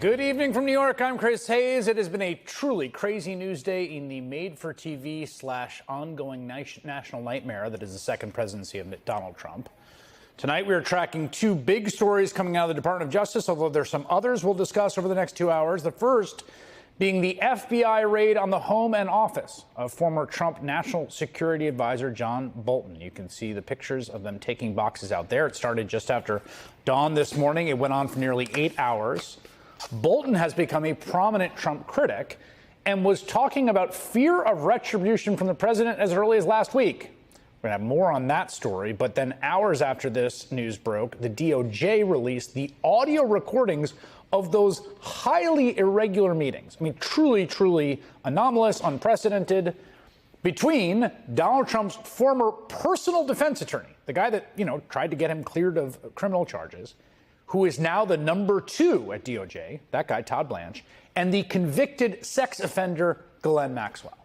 Good evening from New York. I'm Chris Hayes. It has been a truly crazy news day in the made-for-TV / ongoing national nightmare that is the second presidency of Donald Trump. Tonight, we are tracking two big stories coming out of the Department of Justice, although there's some others we'll discuss over the next 2 hours. The first being the FBI raid on the home and office of former Trump National Security Advisor John Bolton. You can see the pictures of them taking boxes out there. It started just after dawn this morning. It went on for nearly 8 hours. Bolton has become a prominent Trump critic and was talking about fear of retribution from the president as early as last week. We're going to have more on that story, but then hours after this news broke, the DOJ released the audio recordings of those highly irregular meetings. I mean, truly anomalous, unprecedented, between Donald Trump's former personal defense attorney, the guy that, tried to get him cleared of criminal charges, who is now the number 2 at DOJ, that guy, Todd Blanche, and the convicted sex offender, Ghislaine Maxwell.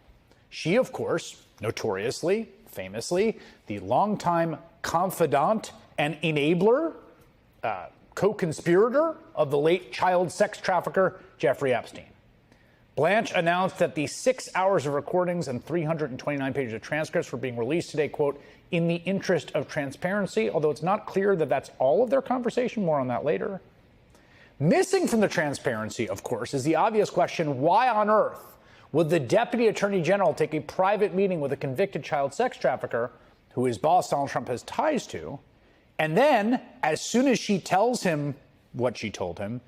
She, of course, notoriously, famously, the longtime confidant and enabler, co-conspirator of the late child sex trafficker, Jeffrey Epstein. Blanche announced that the 6 hours of recordings and 329 pages of transcripts were being released today, quote, in the interest of transparency, although it's not clear that that's all of their conversation. More on that later. Missing from the transparency, of course, is the obvious question, why on earth would the Deputy Attorney General take a private meeting with a convicted child sex trafficker who his boss, Donald Trump, has ties to, and then, as soon as she tells him what she told him,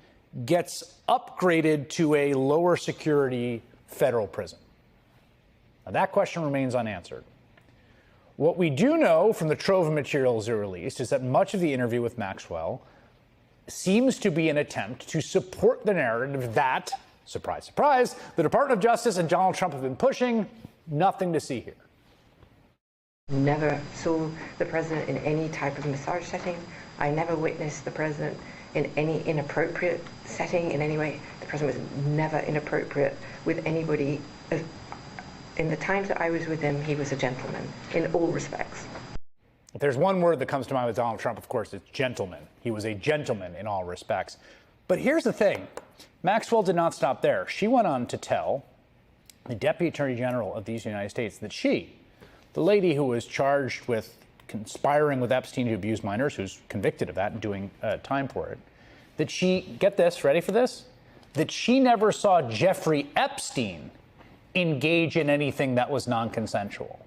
gets upgraded to a lower security federal prison? Now, that question remains unanswered. What we do know from the trove of materials they released is that much of the interview with Maxwell seems to be an attempt to support the narrative that, surprise, surprise, the Department of Justice and Donald Trump have been pushing. Nothing to see here. Never saw the president in any type of massage setting. I never witnessed the president in any inappropriate setting in any way. The president was never inappropriate with anybody. In the times that I was with him, he was a gentleman in all respects. If there's one word that comes to mind with Donald Trump, of course, it's gentleman. He was a gentleman in all respects. But here's the thing. Maxwell did not stop there. She went on to tell the Deputy Attorney General of these United States that she, the lady who was charged with conspiring with Epstein to abuse minors, who's convicted of that and doing time for it, that she, get this, ready for this? That she never saw Jeffrey Epstein engage in anything that was non-consensual.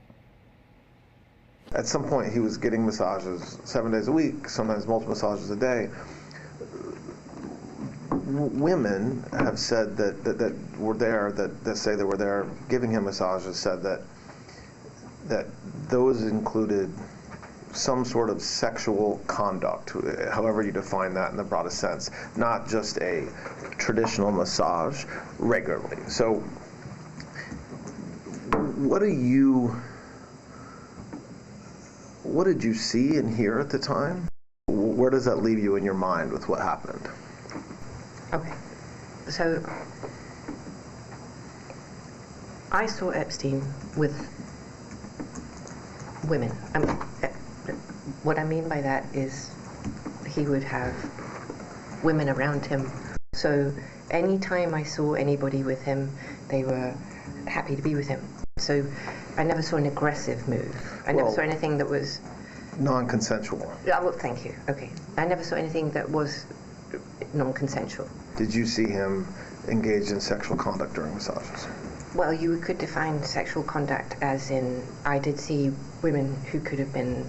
At some point, he was getting massages 7 days a week, sometimes multiple massages a day. Women have said that were there, that say they were there giving him massages, said that those included some sort of sexual conduct, however you define that in the broadest sense, not just a traditional massage regularly. So what did you see and hear at the time? Where does that leave you in your mind with what happened? Okay, so I saw Epstein with women. What I mean by that is he would have women around him. So anytime I saw anybody with him, they were happy to be with him. So I never saw an aggressive move. I never saw anything that was non-consensual. Yeah, well, thank you. Okay. I never saw anything that was non-consensual. Did you see him engage in sexual conduct during massages? Well, you could define sexual conduct as in, I did see women who could have been,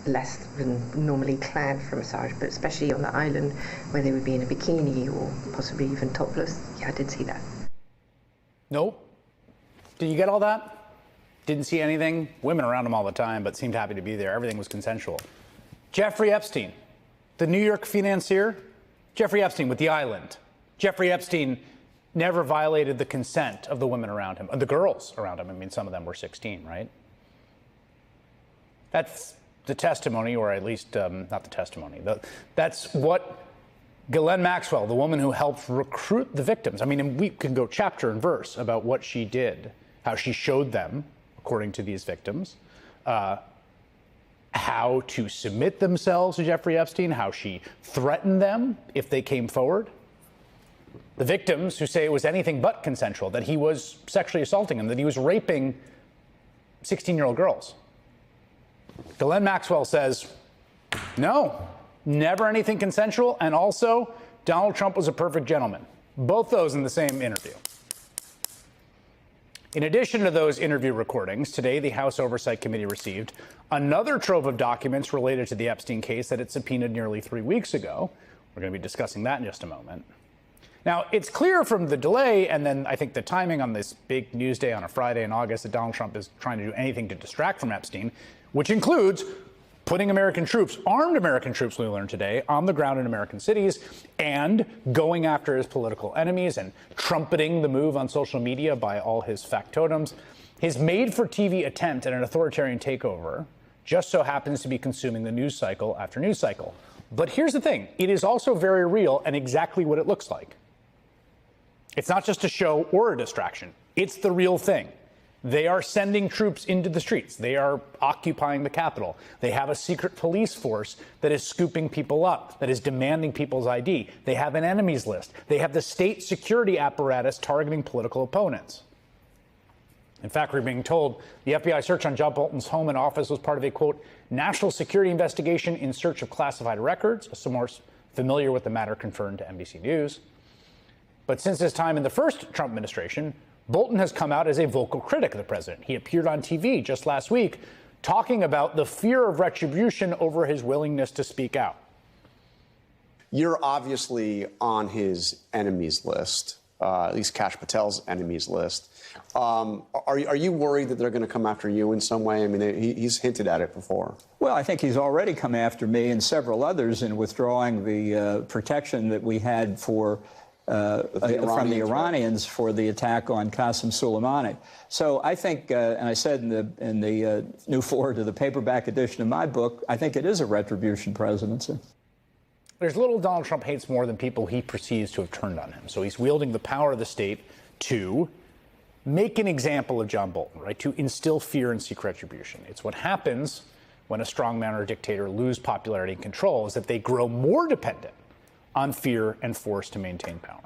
less than normally clad for a massage, but especially on the island where they would be in a bikini or possibly even topless. Yeah, I did see that. Nope. Did you get all that? Didn't see anything. Women around him all the time, but seemed happy to be there. Everything was consensual. Jeffrey Epstein, the New York financier. Jeffrey Epstein with the island. Jeffrey Epstein never violated the consent of the women around him, the girls around him. I mean, some of them were 16, right? That's the testimony, or at least not the testimony. That's what Ghislaine Maxwell, the woman who helped recruit the victims. I mean, and we can go chapter and verse about what she did, how she showed them, according to these victims, how to submit themselves to Jeffrey Epstein, how she threatened them if they came forward. The victims who say it was anything but consensual, that he was sexually assaulting them, that he was raping 16-year-old girls. Ghislaine Maxwell says, no, never anything consensual, and also Donald Trump was a perfect gentleman. Both those in the same interview. In addition to those interview recordings, today the House Oversight Committee received another trove of documents related to the Epstein case that it subpoenaed nearly 3 weeks ago. We're going to be discussing that in just a moment. Now, it's clear from the delay and then I think the timing on this big news day on a Friday in August that Donald Trump is trying to do anything to distract from Epstein, which includes putting American troops, armed American troops, we learned today, on the ground in American cities and going after his political enemies and trumpeting the move on social media by all his factotums. His made-for-TV attempt at an authoritarian takeover just so happens to be consuming the news cycle after news cycle. But here's the thing. It is also very real and exactly what it looks like. It's not just a show or a distraction. It's the real thing. They are sending troops into the streets. They are occupying the Capitol. They have a secret police force that is scooping people up, that is demanding people's ID. They have an enemies list. They have the state security apparatus targeting political opponents. In fact, we're being told the FBI search on John Bolton's home and office was part of a, quote, national security investigation in search of classified records. A source familiar with the matter confirmed to NBC News. But since his time in the first Trump administration, Bolton has come out as a vocal critic of the president. He appeared on TV just last week talking about the fear of retribution over his willingness to speak out. You're obviously on his enemies list, at least Kash Patel's enemies list. Are you worried that they're going to come after you in some way? I mean, he's hinted at it before. Well, I think he's already come after me and several others in withdrawing the protection that we had for from the Iranians for the attack on Qasem Soleimani. So I think, and I said in the new forward to the paperback edition of my book, I think it is a retribution presidency. There's little Donald Trump hates more than people he perceives to have turned on him. So he's wielding the power of the state to make an example of John Bolton, right? To instill fear and seek retribution. It's what happens when a strongman or a dictator lose popularity and control, is that they grow more dependent on fear and force to maintain power.